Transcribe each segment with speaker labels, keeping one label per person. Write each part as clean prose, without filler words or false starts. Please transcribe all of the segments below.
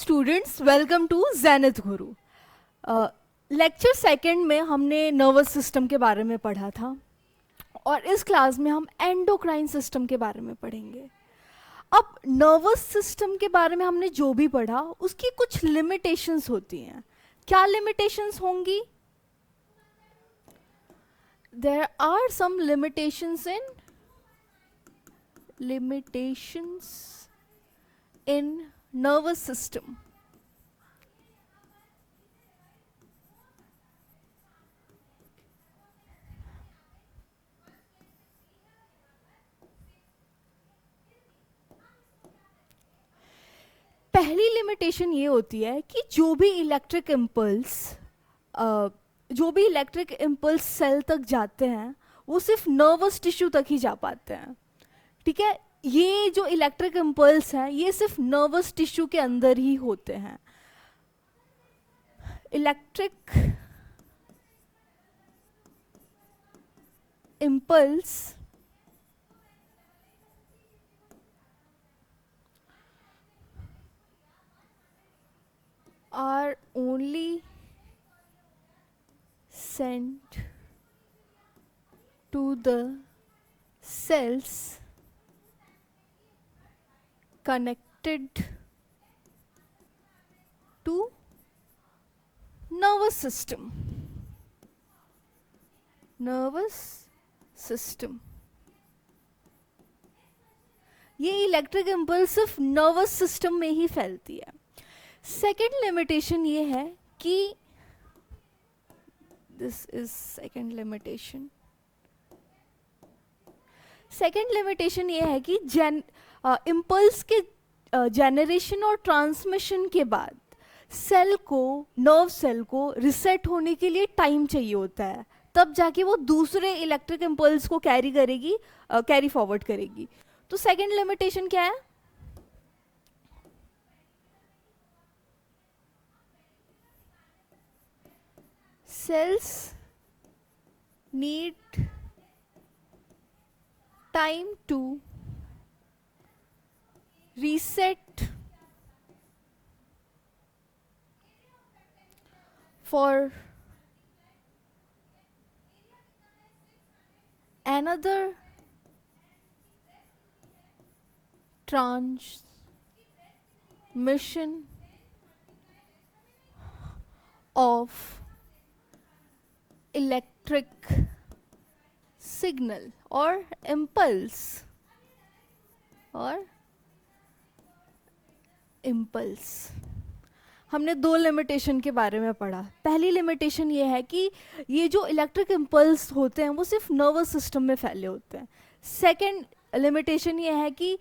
Speaker 1: Students, welcome to Zenith Guru. Lecture second में हमने nervous system के बारे में पढ़ा था और इस क्लास में हम एंडोक्राइन सिस्टम के बारे में पढ़ेंगे। अब नर्वस सिस्टम के बारे में हमने जो भी पढ़ा उसकी कुछ लिमिटेशंस होती हैं। क्या लिमिटेशंस होंगी? There are some limitations in nervous system. पहली लिमिटेशन ये होती है कि जो भी इलेक्ट्रिक इम्पल्स सेल तक जाते हैं वो सिर्फ नर्वस टिश्यू तक ही जा पाते हैं। ठीक है, ये जो इलेक्ट्रिक इम्पल्स हैं ये सिर्फ नर्वस टिश्यू के अंदर ही होते हैं। Electric impulse are only sent to the cells connected to nervous system. ये इलेक्ट्रिक इम्पल्स सिर्फ नर्वस सिस्टम में ही फैलती है। सेकेंड लिमिटेशन ये है कि सेकेंड लिमिटेशन ये है कि इम्पल्स के जनरेशन और ट्रांसमिशन के बाद नर्व सेल को रिसेट होने के लिए टाइम चाहिए होता है, तब जाके वो दूसरे इलेक्ट्रिक इम्पल्स को कैरी फॉरवर्ड करेगी। तो सेकेंड लिमिटेशन क्या है? Cells need time to reset for another transmission of electric signal और इम्पल्स हमने दो लिमिटेशन के बारे में पढ़ा। पहली लिमिटेशन ये है कि ये जो इलेक्ट्रिक इम्पल्स होते हैं वो सिर्फ नर्वस सिस्टम में फैले होते हैं। सेकेंड लिमिटेशन ये है कि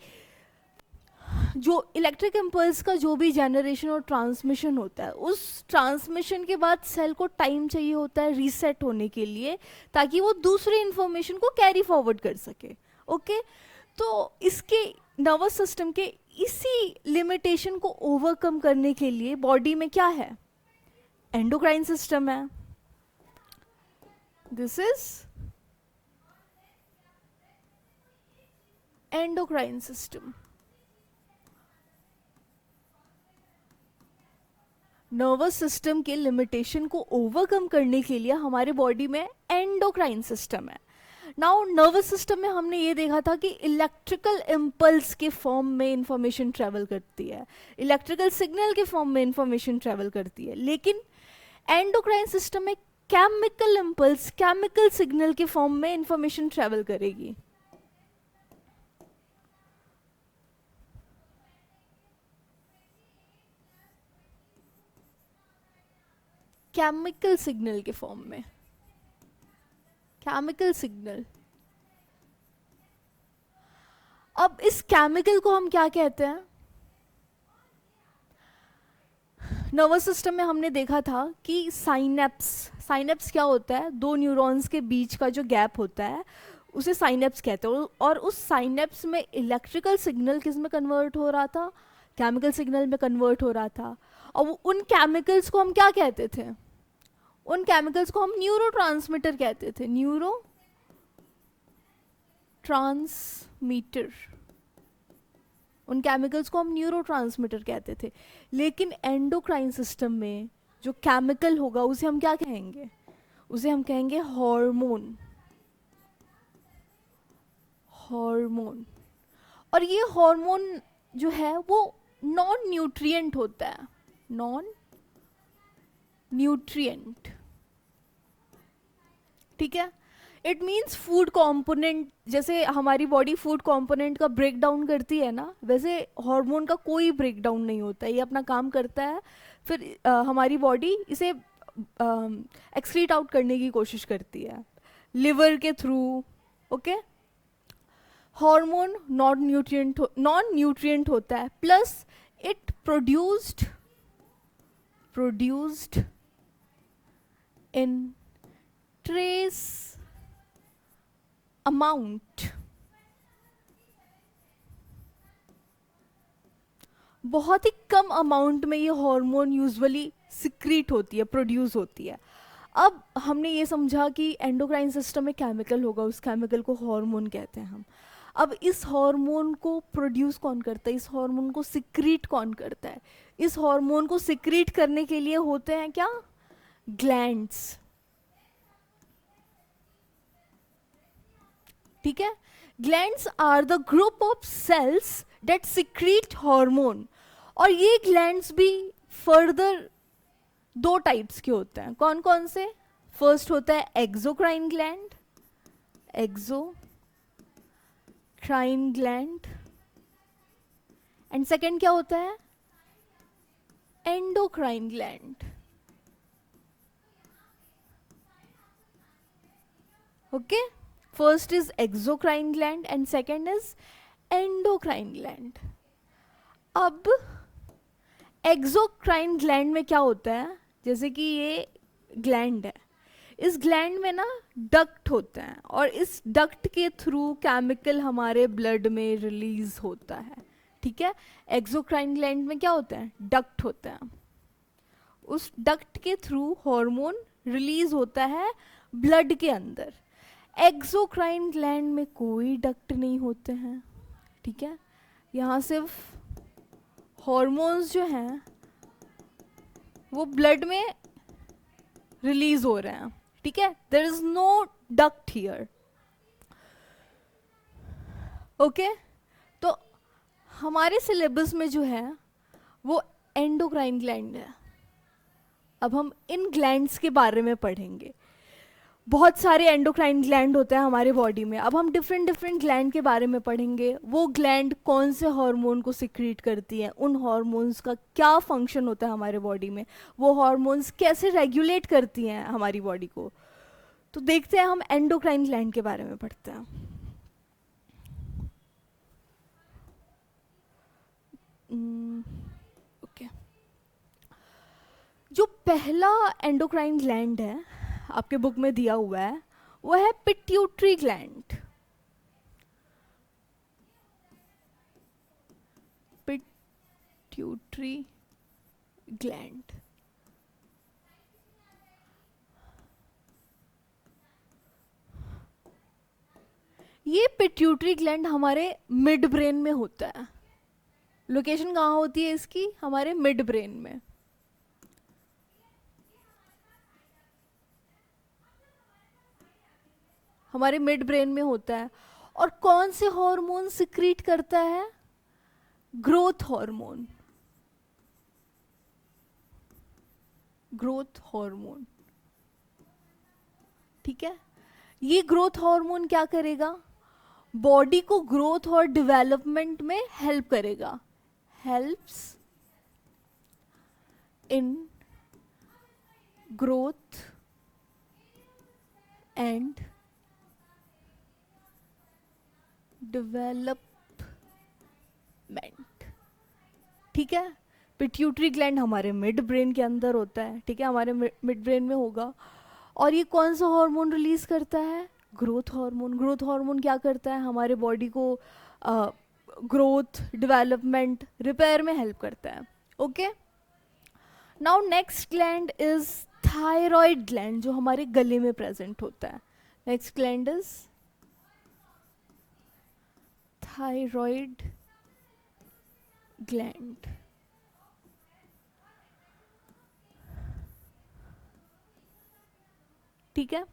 Speaker 1: जो इलेक्ट्रिक इम्पल्स का जो भी जनरेशन और ट्रांसमिशन होता है उस ट्रांसमिशन के बाद सेल को टाइम चाहिए होता है रीसेट होने के लिए, ताकि वो दूसरे इंफॉर्मेशन को कैरी फॉरवर्ड कर सके। ओके, तो इसके नर्वस सिस्टम के इसी लिमिटेशन को ओवरकम करने के लिए बॉडी में क्या है? एंडोक्राइन सिस्टम है। This is endocrine system. Nervous system के लिमिटेशन को ओवरकम करने के लिए हमारे बॉडी में एंडोक्राइन सिस्टम है। नाउ नर्वस सिस्टम में हमने ये देखा था कि इलेक्ट्रिकल इम्पल्स के फॉर्म में इंफॉर्मेशन ट्रेवल करती है, इलेक्ट्रिकल सिग्नल के फॉर्म में इंफॉर्मेशन ट्रेवल करती है, लेकिन एंडोक्राइन सिस्टम में केमिकल इम्पल्स, केमिकल सिग्नल के फॉर्म में इंफॉर्मेशन ट्रेवल करेगी। केमिकल सिग्नल के फॉर्म में, केमिकल सिग्नल। अब इस केमिकल को हम क्या कहते हैं? नर्वस सिस्टम में हमने देखा था कि साइनेप्स क्या होता है? दो न्यूरॉन्स के बीच का जो गैप होता है उसे साइनेप्स कहते हैं, और उस साइनेप्स में इलेक्ट्रिकल सिग्नल किस में कन्वर्ट हो रहा था? केमिकल सिग्नल में कन्वर्ट हो रहा था। और उन केमिकल्स को हम क्या कहते थे? उन केमिकल्स को हम न्यूरोट्रांसमीटर कहते थे। न्यूरोट्रांसमीटर। उन केमिकल्स को हम न्यूरोट्रांसमीटर कहते थे। लेकिन एंडोक्राइन सिस्टम में जो केमिकल होगा उसे हम क्या कहेंगे? उसे हम कहेंगे हार्मोन। हार्मोन। और ये हार्मोन जो है वो नॉन न्यूट्रिएंट होता है। नॉन न्यूट्रिएंट, ठीक है। इट मीन्स फूड कंपोनेंट, जैसे हमारी बॉडी फूड कंपोनेंट का ब्रेक डाउन करती है ना, वैसे हार्मोन का कोई ब्रेक डाउन नहीं होता है, ये अपना काम करता है, फिर हमारी बॉडी इसे एक्सक्रीट आउट करने की कोशिश करती है लिवर के through. Okay, hormone non nutrient होता है, plus it produced in trace amount, बहुत ही कम अमाउंट में ये हार्मोन यूजुअली सिक्रीट होती है, प्रोड्यूस होती है। अब हमने ये समझा कि एंडोक्राइन सिस्टम में केमिकल होगा, उस केमिकल को हार्मोन कहते हैं हम। अब इस हार्मोन को प्रोड्यूस कौन करता है, इस हार्मोन को सिक्रीट कौन करता है? इस हार्मोन को सिक्रीट करने के लिए होते हैं क्या? ग्लैंड्स, ठीक है। Glands are the group of cells that secrete hormone. और ये ग्लैंड्स भी फर्दर दो टाइप्स के होते हैं। कौन कौन से? फर्स्ट होता है exocrine gland, exocrine gland, and second क्या होता है? Endocrine gland. Okay, first is exocrine gland and second is endocrine gland. अब एक्सोक्राइन ग्लैंड में क्या होता है? जैसे कि ये ग्लैंड है, इस ग्लैंड में ना डक्ट होते हैं, और इस डक्ट के थ्रू केमिकल हमारे ब्लड में रिलीज होता है, ठीक है। एक्सोक्राइन ग्लैंड में क्या होता है? डक्ट होता है, उस डक्ट के थ्रू हार्मोन रिलीज होता है ब्लड के अंदर। एक्सोक्राइन ग्लैंड में कोई डक्ट नहीं होते हैं, ठीक है। यहाँ सिर्फ हार्मोन्स जो हैं वो ब्लड में रिलीज हो रहे हैं, ठीक है। There is no duct here. Okay, तो हमारे सिलेबस में जो है वो एंडोक्राइन ग्लैंड है। अब हम इन ग्लैंड्स के बारे में पढ़ेंगे। बहुत सारे एंडोक्राइन ग्लैंड होते हैं हमारे बॉडी में। अब हम डिफरेंट ग्लैंड के बारे में पढ़ेंगे। वो ग्लैंड कौन से हार्मोन को सिक्रीट करती हैं, उन हार्मोन्स का क्या फंक्शन होता है हमारे बॉडी में, वो हार्मोन्स कैसे रेगुलेट करती हैं हमारी बॉडी को। तो देखते हैं, हम एंडोक्राइन ग्लैंड के बारे में पढ़ते हैं। ओके, जो पहला एंडोक्राइन ग्लैंड है आपके बुक में दिया हुआ है वो है पिट्यूटरी ग्लैंड। पिट्यूटरी ग्लैंड, ये पिट्यूटरी ग्लैंड हमारे मिड ब्रेन में होता है। लोकेशन कहाँ होती है इसकी? हमारे मिड ब्रेन में। हमारे मिड ब्रेन में होता है। और कौन से हार्मोन सिक्रीट करता है? Growth hormone. ग्रोथ हार्मोन, ठीक है। ये ग्रोथ हार्मोन क्या करेगा? बॉडी को ग्रोथ और डेवलपमेंट में हेल्प करेगा। Helps in growth and development, ठीक है। पिट्यूटरी ग्लैंड हमारे मिड ब्रेन के अंदर होता है, ठीक है, हमारे मिड ब्रेन में होगा। और ये कौन सा हार्मोन रिलीज करता है? Growth hormone. ग्रोथ हार्मोन क्या करता है? हमारे बॉडी को ग्रोथ, डेवलपमेंट, रिपेयर में हेल्प करता है। Okay, now next gland is thyroid gland, जो हमारे गले में प्रेजेंट होता है। Next gland is thyroid gland. ठीक है,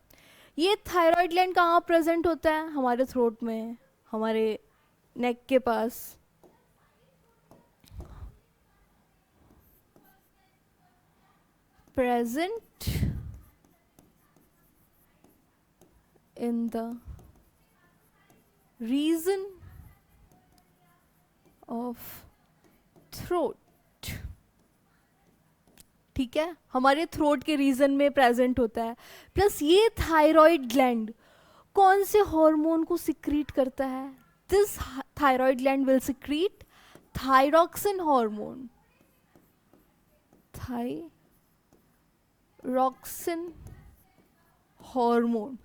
Speaker 1: ये थायराइड ग्लैंड कहाँ प्रेजेंट होता है? हमारे थ्रोट में, हमारे नेक के पास। Present in the region of throat. ठीक है, हमारे थ्रोट के रीजन में प्रेजेंट होता है। प्लस ये थायराइड ग्लैंड कौन से हार्मोन को सिक्रीट करता है? This thyroid gland will secrete thyroxine hormone. Thyroxine hormone.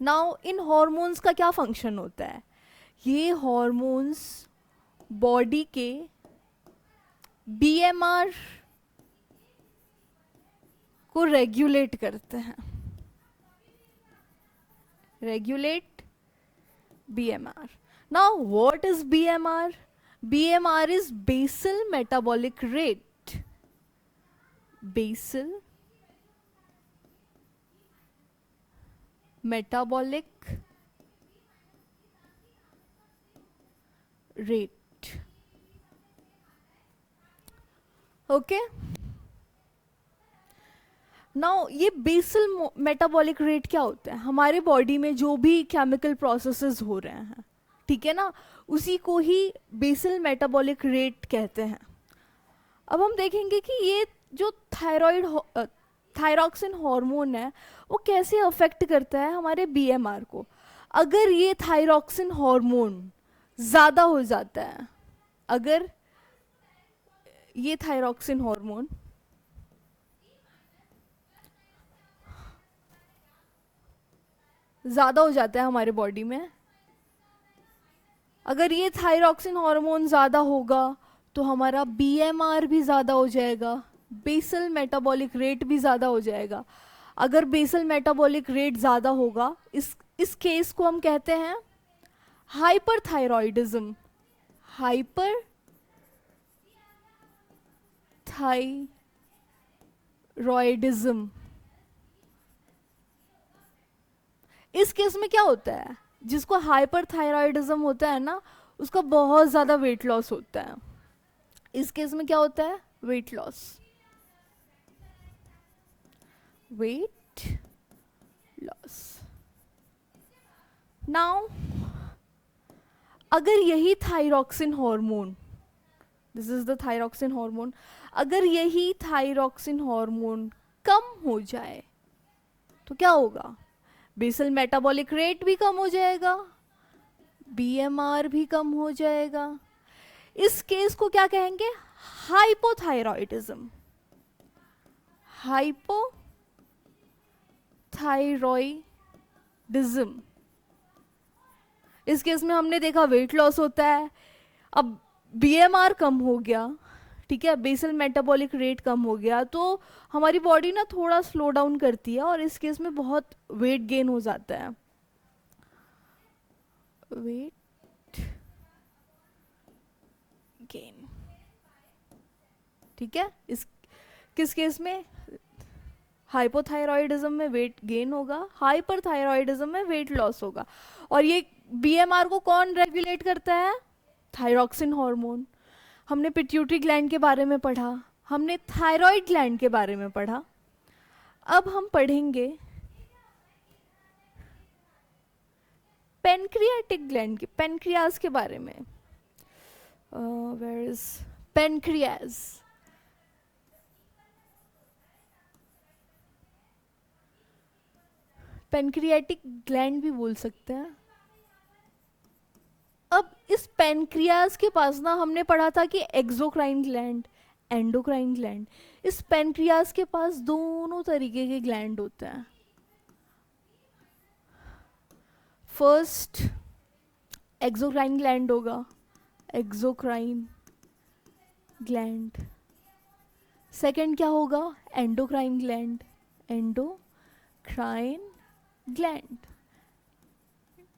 Speaker 1: Now इन हार्मोन्स का क्या फंक्शन होता है? ये हार्मोन्स बॉडी के बीएमआर को रेगुलेट करते हैं। Regulate BMR. Now what is BMR? BMR is basal metabolic rate. Basal metabolic rate. Okay, now ये बेसल मेटाबॉलिक रेट क्या होता है? हमारे बॉडी में जो भी केमिकल प्रोसेसेस हो रहे हैं, ठीक है ना, उसी को ही बेसल मेटाबॉलिक रेट कहते हैं। अब हम देखेंगे कि ये जो थायरॉक्सिन हार्मोन है वो कैसे अफेक्ट करता है हमारे बीएमआर को। अगर ये थायरॉक्सिन हार्मोन ज़्यादा हो जाता है, अगर ये थायरॉक्सिन हार्मोन ज़्यादा हो जाता है हमारे बॉडी में, अगर ये थायरॉक्सिन हार्मोन ज़्यादा होगा तो हमारा बीएमआर भी ज़्यादा हो जाएगा, बेसल मेटाबॉलिक रेट भी ज़्यादा हो जाएगा। अगर बेसल मेटाबॉलिक रेट ज़्यादा होगा, इस केस को हम कहते हैं हाइपरथायरॉयडिज्म। Hyper thyroidism. इस केस में क्या होता है? जिसको हाइपरथायरॉयडिज्म होता है ना, उसका बहुत ज़्यादा वेट लॉस होता है। इस केस में क्या होता है? Weight loss. Weight loss. Now अगर यही thyroxine hormone, this is the thyroxine hormone, अगर यही थायरॉक्सिन हार्मोन कम हो जाए तो क्या होगा? बेसल मेटाबॉलिक रेट भी कम हो जाएगा, बीएमआर भी कम हो जाएगा। इस केस को क्या कहेंगे? हाइपोथायरॉयडिज्म। हाइपोथायरॉयडिज्म। इस केस में हमने देखा वेट लॉस होता है। अब बीएमआर कम हो गया, ठीक है, बेसल मेटाबॉलिक रेट कम हो गया, तो हमारी बॉडी ना थोड़ा स्लो डाउन करती है और इस केस में बहुत वेट गेन हो जाता है। वेट गेन, ठीक है। इस किस केस में? हाइपोथायरॉयडिज्म में वेट गेन होगा, हाइपरथायरॉयडिज्म में वेट लॉस होगा। और ये बीएमआर को कौन रेगुलेट करता है? Thyroxine hormone. हमने पिट्यूटरी ग्लैंड के बारे में पढ़ा, हमने थायराइड ग्लैंड के बारे में पढ़ा। अब हम पढ़ेंगे पेनक्रियाटिक ग्लैंड के, पेनक्रियाज के बारे में। Where is pancreas? Pancreatic gland भी बोल सकते हैं। अब इस पेनक्रियाज के पास ना हमने पढ़ा था कि एक्सोक्राइन ग्लैंड, एंडोक्राइन ग्लैंड। इस पेनक्रियाज के पास दोनों तरीके के ग्लैंड होते हैं। फर्स्ट एक्सोक्राइन ग्लैंड होगा, एक्सोक्राइन ग्लैंड। सेकंड क्या होगा? Endocrine gland, endocrine gland.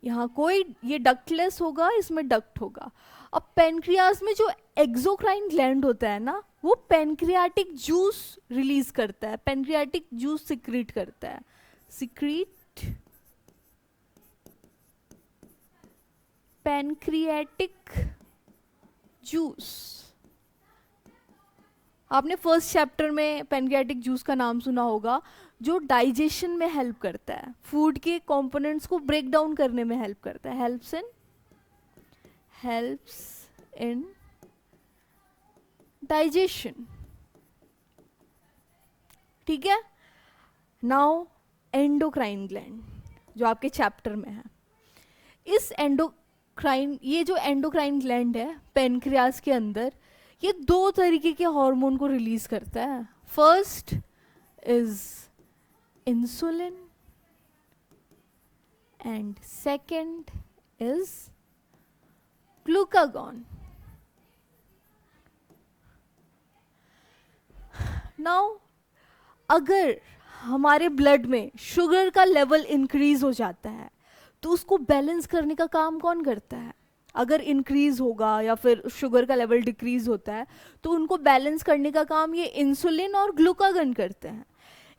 Speaker 1: यहाँ कोई, ये डक्टलेस होगा, इसमें डक्ट होगा। अब पेनक्रियाज में जो एक्सोक्राइन ग्लैंड होता है ना, वो पेनक्रियाटिक जूस रिलीज करता है, पेनक्रियाटिक जूस सिक्रीट करता है, सिक्रीट पेनक्रियाटिक जूस। आपने फर्स्ट चैप्टर में पेनक्रियाटिक जूस का नाम सुना होगा, जो डाइजेशन में हेल्प करता है, फूड के कंपोनेंट्स को ब्रेक डाउन करने में हेल्प करता है, हेल्प्स इन डाइजेशन। ठीक है। नाउ एंडोक्राइन ग्लैंड जो आपके चैप्टर में है, इस एंडोक्राइन, ये जो एंडोक्राइन ग्लैंड है पेनक्रियास के अंदर, ये दो तरीके के हार्मोन को रिलीज करता है। First is insulin and second is glucagon. Now अगर हमारे ब्लड में शुगर का लेवल इंक्रीज हो जाता है तो उसको बैलेंस करने का काम कौन करता है? अगर इंक्रीज होगा या फिर शुगर का लेवल डिक्रीज होता है तो उनको बैलेंस करने का काम ये इंसुलिन और ग्लूकागन करते हैं।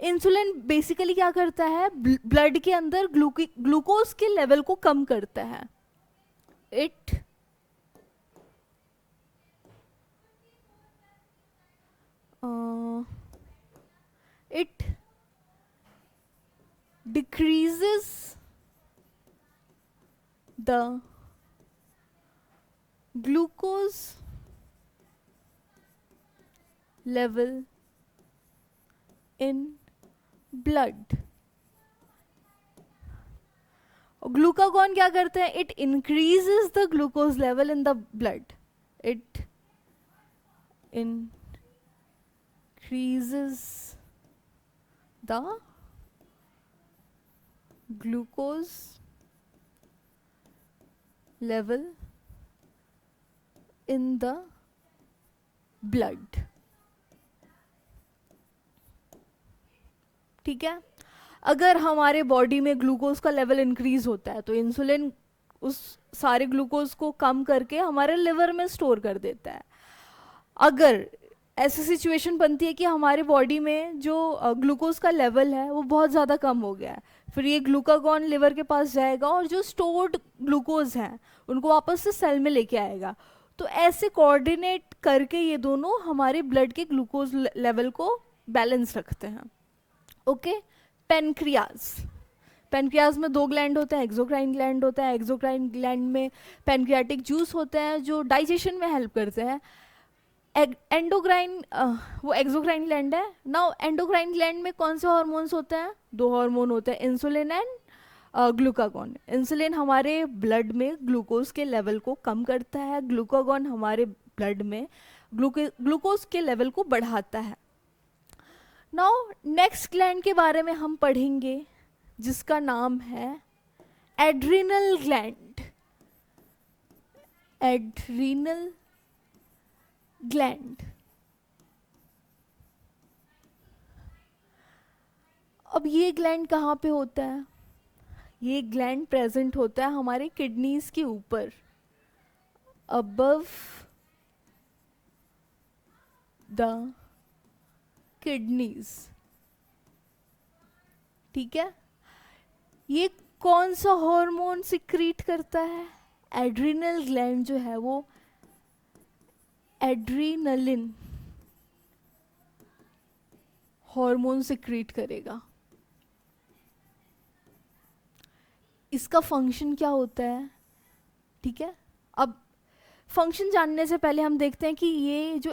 Speaker 1: इंसुलिन बेसिकली क्या करता है? ब्लड के अंदर ग्लूकोज के लेवल को कम करता है। It decreases the glucose level in blood। Glucagon क्या करते हैं? It increases the glucose level in the blood, it increases the glucose level in the blood। ठीक है। अगर हमारे बॉडी में ग्लूकोज का लेवल इंक्रीज होता है तो इंसुलिन उस सारे ग्लूकोज को कम करके हमारे लिवर में स्टोर कर देता है। अगर ऐसी सिचुएशन बनती है कि हमारे बॉडी में जो ग्लूकोज का लेवल है वो बहुत ज़्यादा कम हो गया है, फिर ये ग्लूकागॉन लिवर के पास जाएगा और जो स्टोर्ड ग्लूकोज हैं उनको वापस से सेल में लेके आएगा। तो ऐसे कोऑर्डिनेट करके ये दोनों हमारे ब्लड के ग्लूकोज लेवल को बैलेंस रखते हैं। ओके। पेनक्रियाज में दो ग्लैंड होते हैं, एक्सोक्राइन ग्लैंड होता है, एक्सोक्राइन ग्लैंड में पेनक्रियाटिक जूस होते हैं जो डाइजेशन में हेल्प करते हैं। एंडोक्राइन वो एक्सोक्राइन ग्लैंड है। नाउ एंडोक्राइन ग्लैंड में कौन से हार्मोन्स होते हैं? दो हार्मोन होते हैं, इंसुलिन एंड ग्लूकागॉन। इंसुलिन हमारे ब्लड में ग्लूकोज के लेवल को कम करता है, ग्लूकागॉन हमारे ब्लड में ग्लूकोज के लेवल को बढ़ाता है। नाउ नेक्स्ट ग्लैंड के बारे में हम पढ़ेंगे जिसका नाम है एड्रिनल ग्लैंड। Adrenal gland. अब ये ग्लैंड कहाँ पे होता है? ये ग्लैंड प्रेजेंट होता है हमारे किडनीज के ऊपर, अबव द किडनीज। ठीक है। ये कौन सा हार्मोन सिक्रीट करता है? एड्रिनल ग्लैंड जो है वो एड्रीनलिन हार्मोन सिक्रीट करेगा। इसका फंक्शन क्या होता है? ठीक है। अब फंक्शन जानने से पहले हम देखते हैं कि ये जो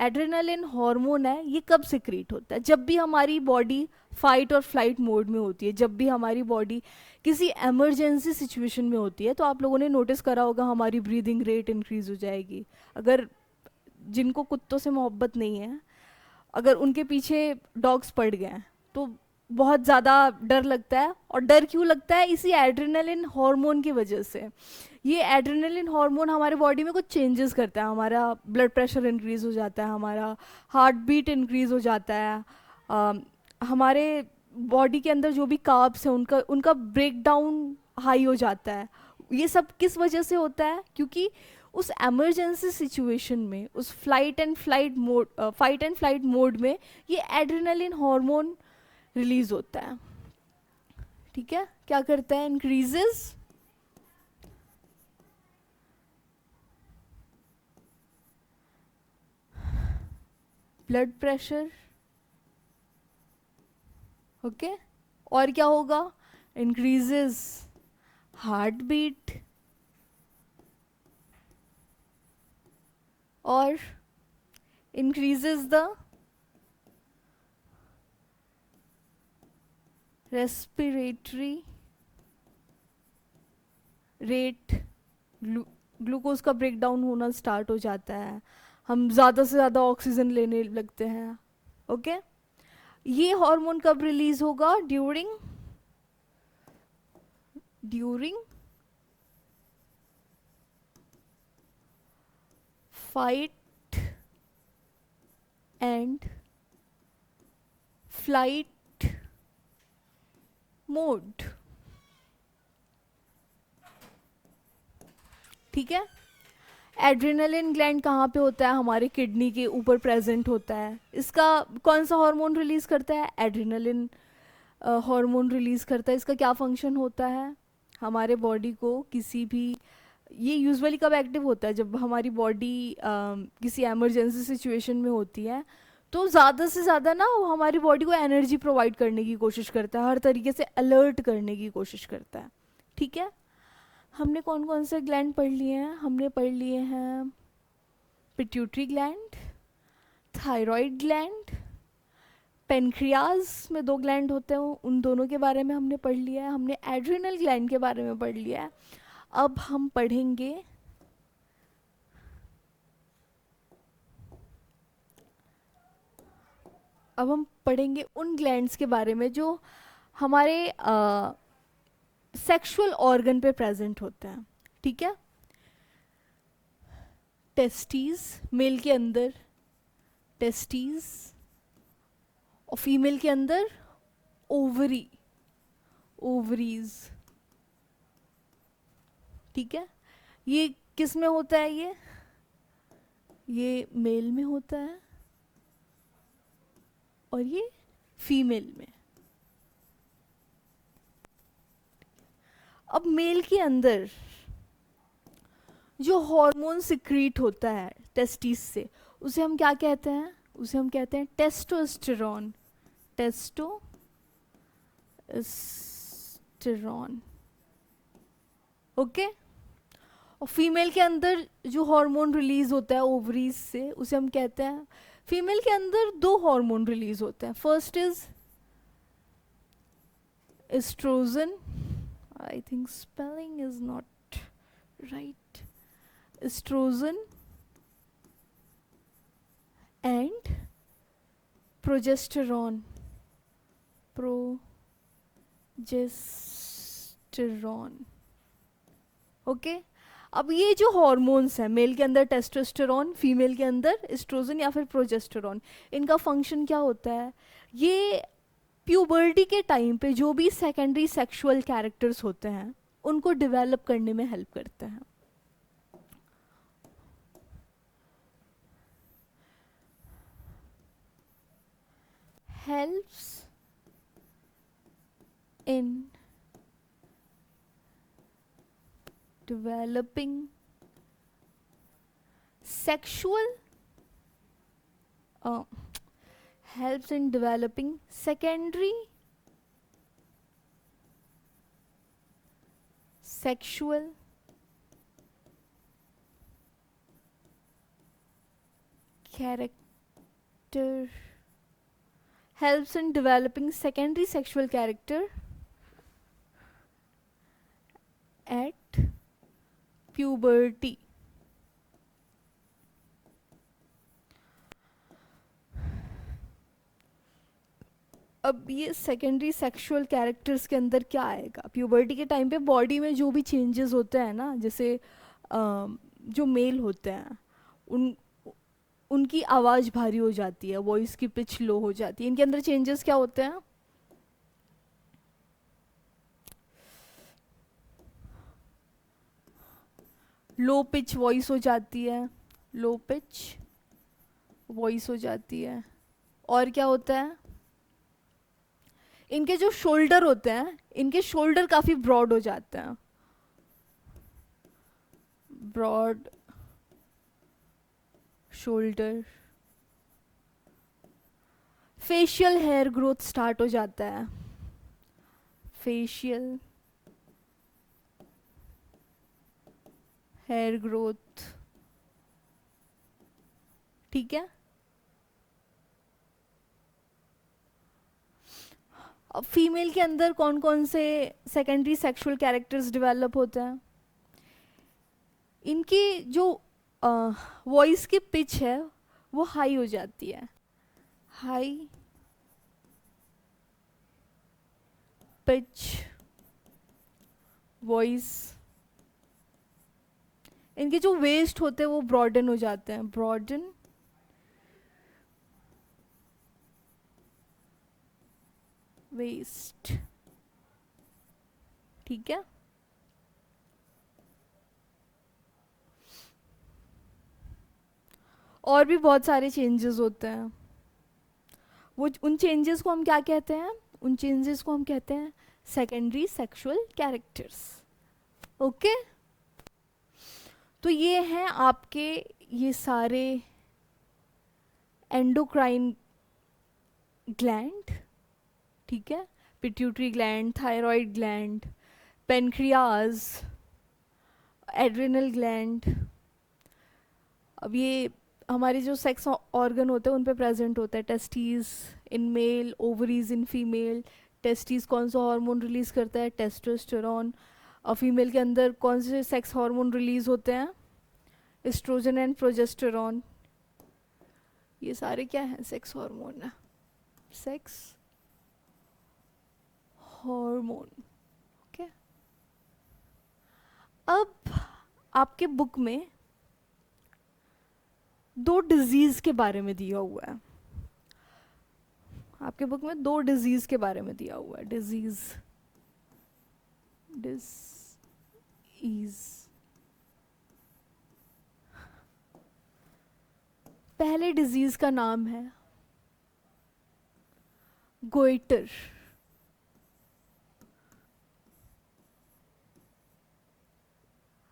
Speaker 1: एड्रेनलिन हार्मोन है ये कब सिक्रीट होता है? जब भी हमारी बॉडी फाइट और फ्लाइट मोड में होती है, जब भी हमारी बॉडी किसी इमरजेंसी सिचुएशन में होती है। तो आप लोगों ने नोटिस करा होगा हमारी ब्रीदिंग रेट इंक्रीज हो जाएगी। अगर जिनको कुत्तों से मोहब्बत नहीं है, अगर उनके पीछे डॉग्स पड़ गए हैं तो बहुत ज़्यादा डर लगता है। और डर क्यों लगता है? इसी एड्रेनलिन हार्मोन की वजह से। ये एड्रेनलिन हार्मोन हमारे बॉडी में कुछ चेंजेस करता है, हमारा ब्लड प्रेशर इंक्रीज हो जाता है, हमारा हार्ट बीट इंक्रीज हो जाता है, हमारे बॉडी के अंदर जो भी कार्ब्स हैं उनका ब्रेक डाउन हाई हो जाता है। ये सब किस वजह से होता है? क्योंकि उस एमरजेंसी सिचुएशन में, उस फाइट एंड फ्लाइट मोड में ये एड्रेनलिन हार्मोन रिलीज होता है। ठीक है, क्या करता है? Increases blood pressure. ओके, और क्या होगा? इंक्रीजेस हार्ट बीट और increases the respiratory rate। Glucose का ब्रेकडाउन होना स्टार्ट हो जाता है, हम ज़्यादा से ज़्यादा ऑक्सीजन लेने लगते हैं। ओके, ये हार्मोन कब रिलीज होगा? During fight and flight mode. ठीक है, एड्रेनलिन ग्लैंड कहाँ पे होता है? हमारे किडनी के ऊपर प्रेजेंट होता है। इसका कौन सा हार्मोन रिलीज करता है? एड्रेनलिन हार्मोन रिलीज करता है। इसका क्या फंक्शन होता है? हमारे बॉडी को किसी भी, ये यूजुअली कब एक्टिव होता है? जब हमारी बॉडी किसी एमरजेंसी सिचुएशन में होती है, तो ज़्यादा से ज़्यादा ना वो हमारी बॉडी को एनर्जी प्रोवाइड करने की कोशिश करता है, हर तरीके से अलर्ट करने की कोशिश करता है। ठीक है, हमने कौन कौन से ग्लैंड पढ़ लिए हैं? हमने पढ़ लिए हैं pituitary gland, thyroid gland, pancreas में 2 ग्लैंड होते हैं, उन दोनों के बारे में हमने पढ़ लिया है। हमने एड्रिनल ग्लैंड के बारे में पढ़ लिया है। अब हम पढ़ेंगे उन ग्लैंड्स के बारे में जो हमारे सेक्सुअल ऑर्गन पे प्रेजेंट होते हैं। ठीक है, टेस्टीज मेल के अंदर, टेस्टीज, और फीमेल के अंदर ओवरीज। ठीक है, ये किस में होता है? ये मेल में होता है और ये फीमेल में। अब मेल के अंदर जो हार्मोन सिक्रीट होता है टेस्टिस से, उसे हम क्या कहते हैं? उसे हम कहते हैं टेस्टोस्टेरॉन। टेस्टोस्टेरॉन। ओके, और फीमेल के अंदर जो हार्मोन रिलीज होता है ओवरीज से, उसे हम कहते हैं, फीमेल के अंदर 2 हार्मोन रिलीज होते हैं। First is estrogen, I think spelling is not right, estrogen and progesterone. Okay, अब ये जो हॉर्मोन्स हैं, मेल के अंदर टेस्टोस्टेरॉन, फीमेल के अंदर एस्ट्रोजन या फिर प्रोजेस्टेरॉन, इनका फंक्शन क्या होता है? ये प्यूबर्टी के टाइम पे जो भी सेकेंडरी सेक्सुअल कैरेक्टर्स होते हैं उनको डेवलप करने में हेल्प करते हैं। Helps in developing sexual helps in developing secondary sexual character, helps in developing secondary sexual character at puberty। अब ये सेकेंडरी सेक्सुअल कैरेक्टर्स के अंदर क्या आएगा? प्यूबर्टी के टाइम पे बॉडी में जो भी चेंजेस होते हैं ना, जैसे जो मेल होते हैं उनकी आवाज़ भारी हो जाती है, वॉइस की पिच लो हो जाती है। इनके अंदर चेंजेस क्या होते हैं? लो पिच वॉइस हो जाती है, लो पिच वॉइस हो जाती है। और क्या होता है, इनके जो शोल्डर होते हैं, इनके शोल्डर काफी ब्रॉड हो जाते हैं, broad shoulder. Facial hair growth start हो जाता है, फेशियल हेयर ग्रोथ, ठीक है। अब फीमेल के अंदर कौन कौन से सेकेंडरी सेक्सुअल कैरेक्टर्स डेवलप होते हैं, इनकी जो वॉइस की पिच है वो हाई हो जाती है, हाई पिच वॉइस। इनके जो वेस्ट होते हैं वो ब्रॉडन हो जाते हैं, ब्रॉडन वेस्ट, ठीक है। और भी बहुत सारे चेंजेस होते हैं, वो उन चेंजेस को हम क्या कहते हैं, उन चेंजेस को हम कहते हैं सेकेंडरी सेक्सुअल कैरेक्टर्स। ओके, तो ये हैं आपके ये सारे एंडोक्राइन ग्लैंड, ठीक है। Pituitary gland, thyroid gland, pancreas, adrenal gland. अब ये हमारे जो सेक्स ऑर्गन होते हैं उन पे प्रेजेंट होता है, testes in male, ovaries in female. Testes कौन सा हार्मोन रिलीज करता है, टेस्टोस्टेरोन। और फीमेल के अंदर कौन से सेक्स हार्मोन रिलीज होते हैं, एस्ट्रोजन एंड प्रोजेस्टेरॉन। ये सारे क्या हैं, सेक्स हार्मोन है, सेक्स हार्मोन। ओके, अब आपके बुक में दो डिजीज के बारे में दिया हुआ है, आपके बुक में दो डिजीज के बारे में दिया हुआ है, डिजीज, डिजीज। पहले डिजीज का नाम है goitre.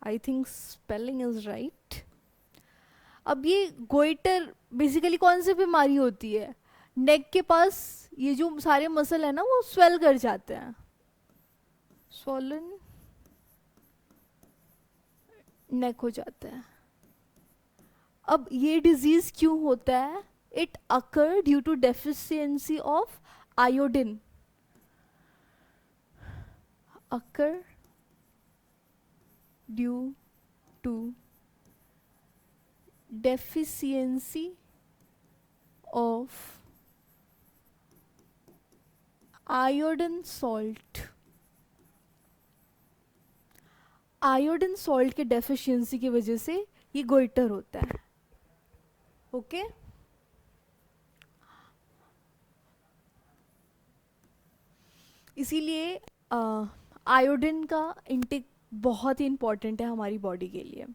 Speaker 1: I think spelling is right. अब ये गोइटर बेसिकली कौन सी बीमारी होती है, नेक के पास ये जो सारे मसल है ना वो स्वेल कर जाते हैं, स्वॉलन नेक हो जाता है। अब ये डिजीज क्यों होता है, it occur due to deficiency of iodine, occur due to deficiency of iodine salt। Iodine salt के डेफिशिएंसी की वजह से ये गोइटर होता है। ओके, इसीलिए आयोडीन का इंटेक बहुत ही इंपॉर्टेंट है हमारी बॉडी के लिए।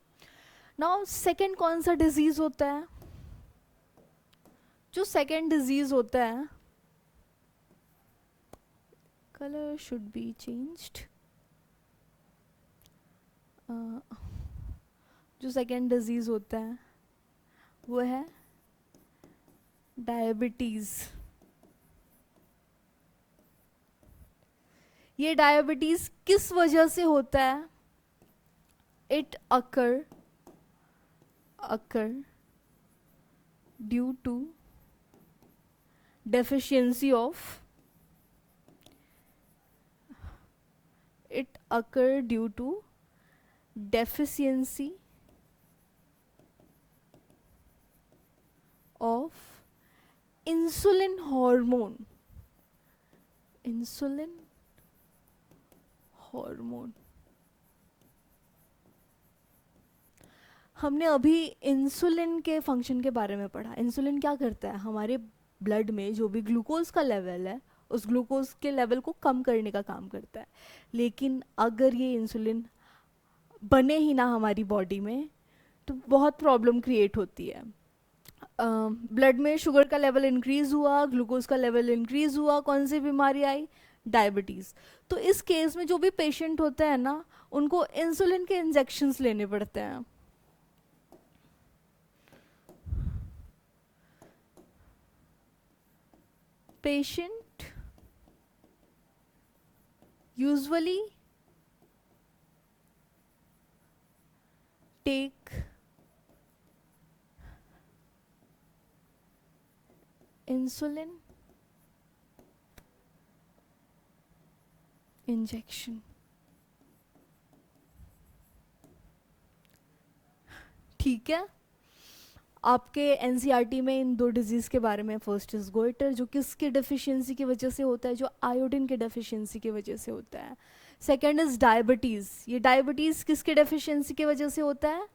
Speaker 1: नाउ सेकेंड कौन सा डिजीज होता है, जो सेकेंड डिजीज होता है, कलर शुड बी चेंज्ड, जो सेकेंड डिजीज होता है वो है डायबिटीज। ये डायबिटीज किस वजह से होता है, it occur due to deficiency of, it occur due to deficiency of insulin hormone, insulin hormone। हमने अभी इंसुलिन के फंक्शन के बारे में पढ़ा। इंसुलिन क्या करता है, हमारे ब्लड में जो भी ग्लूकोज का लेवल है उस ग्लूकोज के लेवल को कम करने का काम करता है। लेकिन अगर ये इंसुलिन बने ही ना हमारी बॉडी में, तो बहुत प्रॉब्लम क्रिएट होती है। ब्लड में शुगर का लेवल इंक्रीज हुआ, ग्लूकोज का लेवल इंक्रीज हुआ, कौन सी बीमारी आई? डायबिटीज़। तो इस केस में जो भी पेशेंट होता है ना, उनको इंसुलिन के इंजेक्शंस लेने पड़ते हैं। Patient usually take insulin injection। ठीक है, आपके एनसीईआरटी में इन दो डिजीज़ के बारे में, फर्स्ट इज गोइटर जो किसकी डेफिशिएंसी की वजह से होता है? जो आयोडीन की डेफिशिएंसी की वजह से होता है। सेकेंड इज डायबिटीज़, ये डायबिटीज़ किसके डेफिशिएंसी की वजह से होता है?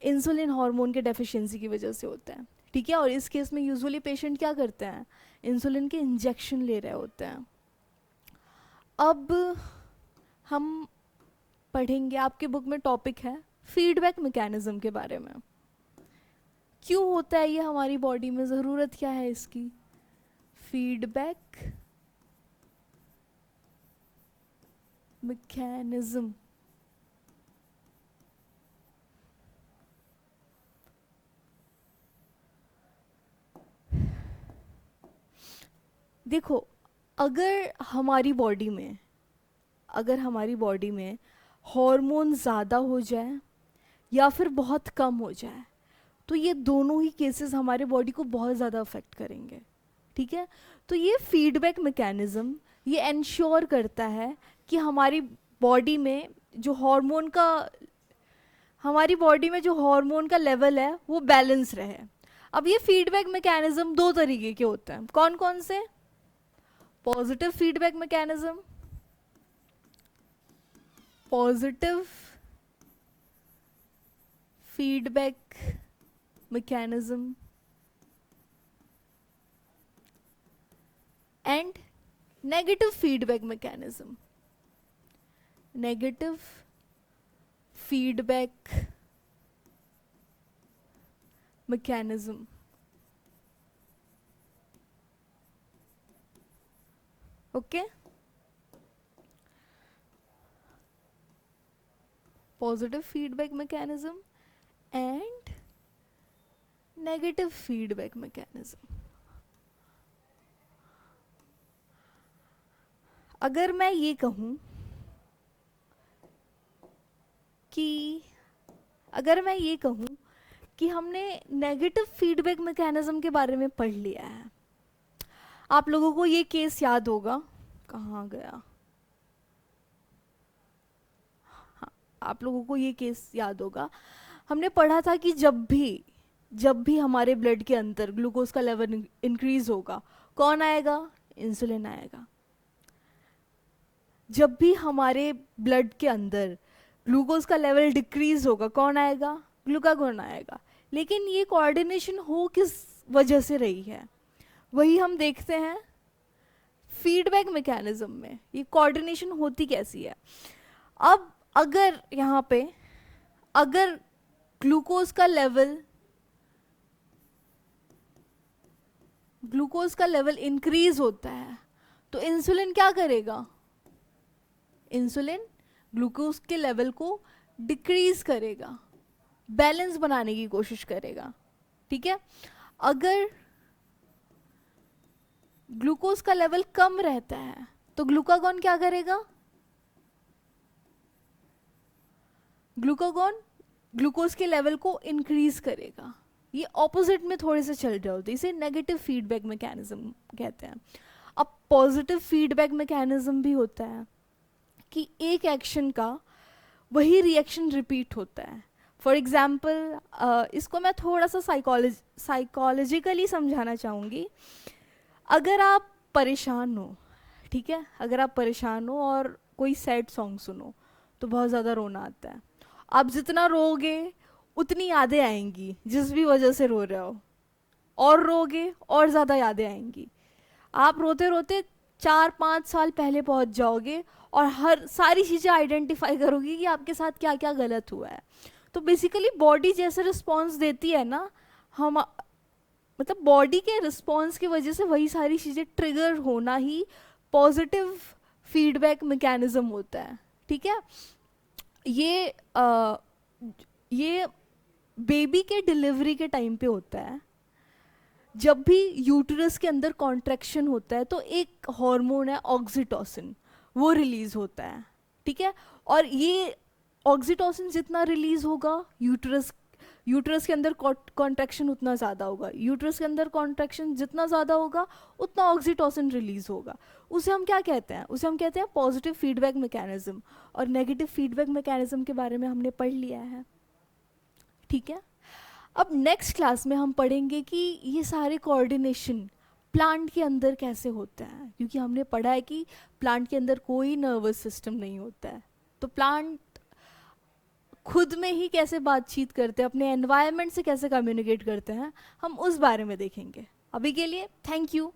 Speaker 1: इंसुलिन हार्मोन के डेफिशिएंसी की वजह से होता है। ठीक है, और इस केस में यूजुअली पेशेंट क्या करते हैं? इंसुलिन के इंजेक्शन ले रहे होते हैं। अब हम पढ़ेंगे, आपके बुक में टॉपिक है फीडबैक मैकेनिज्म के बारे में। क्यों होता है ये हमारी बॉडी में, ज़रूरत क्या है इसकी? Feedback mechanism. देखो, अगर हमारी बॉडी में हार्मोन ज़्यादा हो जाए या फिर बहुत कम हो जाए, तो ये दोनों ही केसेस हमारे बॉडी को बहुत ज़्यादा अफेक्ट करेंगे। ठीक है, तो ये फीडबैक मैकेनिज्म ये एंश्योर करता है कि हमारी बॉडी में जो हार्मोन का लेवल है वो बैलेंस रहे। अब ये फीडबैक मैकेनिज्म दो तरीके के होते हैं। कौन कौन से? Positive feedback mechanism, positive feedback mechanism and negative feedback mechanism. Negative feedback mechanism. Okay, positive feedback mechanism and negative feedback mechanism। अगर मैं ये कहूँ कि हमने नेगेटिव फीडबैक मैकेनिज्म के बारे में पढ़ लिया है, आप लोगों को ये केस याद होगा, कहाँ गया? आप लोगों को ये केस याद होगा, हमने पढ़ा था कि जब भी हमारे ब्लड के अंदर ग्लूकोज का लेवल इंक्रीज होगा, कौन आएगा? इंसुलिन आएगा। जब भी हमारे ब्लड के अंदर ग्लूकोज का लेवल डिक्रीज होगा, कौन आएगा? ग्लूकागॉन आएगा। लेकिन ये कोऑर्डिनेशन हो किस वजह से रही है, वही हम देखते हैं फीडबैक मैकेनिज्म में। ये कोऑर्डिनेशन होती कैसी है? अब अगर यहाँ पे ग्लूकोज का लेवल इंक्रीज होता है, तो इंसुलिन क्या करेगा? इंसुलिन ग्लूकोज के लेवल को डिक्रीज करेगा, बैलेंस बनाने की कोशिश करेगा। ठीक है, अगर ग्लूकोज का लेवल कम रहता है तो ग्लूकागॉन क्या करेगा? ग्लूकागॉन ग्लूकोज के लेवल को इंक्रीज करेगा। ये ऑपोजिट में थोड़े से चल रहे होते हैं, इसे नेगेटिव फीडबैक मैकेनिज्म कहते हैं। अब पॉजिटिव फीडबैक मैकेनिज्म भी होता है कि एक एक्शन का वही रिएक्शन रिपीट होता है। फॉर एग्जाम्पल, इसको मैं थोड़ा सा साइकोलॉजिकली समझाना चाहूँगी। अगर आप परेशान हो, ठीक है, अगर आप परेशान हो और कोई सैड सॉन्ग सुनो तो बहुत ज़्यादा रोना आता है। आप जितना रोगे उतनी यादें आएंगी जिस भी वजह से रो रहे हो, और रोगे और ज़्यादा यादें आएंगी। आप रोते रोते 4-5 साल पहले पहुंच जाओगे और हर सारी चीज़ें आइडेंटिफाई करोगी कि आपके साथ क्या क्या गलत हुआ है। तो बेसिकली बॉडी जैसे रिस्पॉन्स देती है ना, हम मतलब बॉडी के रिस्पॉन्स की वजह से वही सारी चीज़ें ट्रिगर होना ही पॉजिटिव फीडबैक मैकेनिज्म होता है। ठीक है, ये ये बेबी के डिलीवरी के टाइम पे होता है। जब भी यूटरस के अंदर कॉन्ट्रैक्शन होता है तो एक हार्मोन है ऑक्सीटोसिन, वो रिलीज होता है। ठीक है, और ये ऑक्सीटोसिन जितना रिलीज होगा यूटरस के अंदर कॉन्ट्रैक्शन उतना ज़्यादा होगा, यूटरस के अंदर कॉन्ट्रैक्शन जितना ज़्यादा होगा उतना ऑक्सीटोसिन रिलीज होगा। उसे हम क्या कहते हैं, उसे हम कहते हैं पॉजिटिव फीडबैक मैकेनिज्म। और नेगेटिव फीडबैक मैकेनिज्म के बारे में हमने पढ़ लिया है। ठीक है, अब नेक्स्ट क्लास में हम पढ़ेंगे कि ये सारे कोऑर्डिनेशन प्लांट के अंदर कैसे होते हैं, क्योंकि हमने पढ़ा है कि प्लांट के अंदर कोई नर्वस सिस्टम नहीं होता है। तो प्लांट खुद में ही कैसे बातचीत करते हैं, अपने एनवायरनमेंट से कैसे कम्युनिकेट करते हैं, हम उस बारे में देखेंगे। अभी के लिए थैंक यू।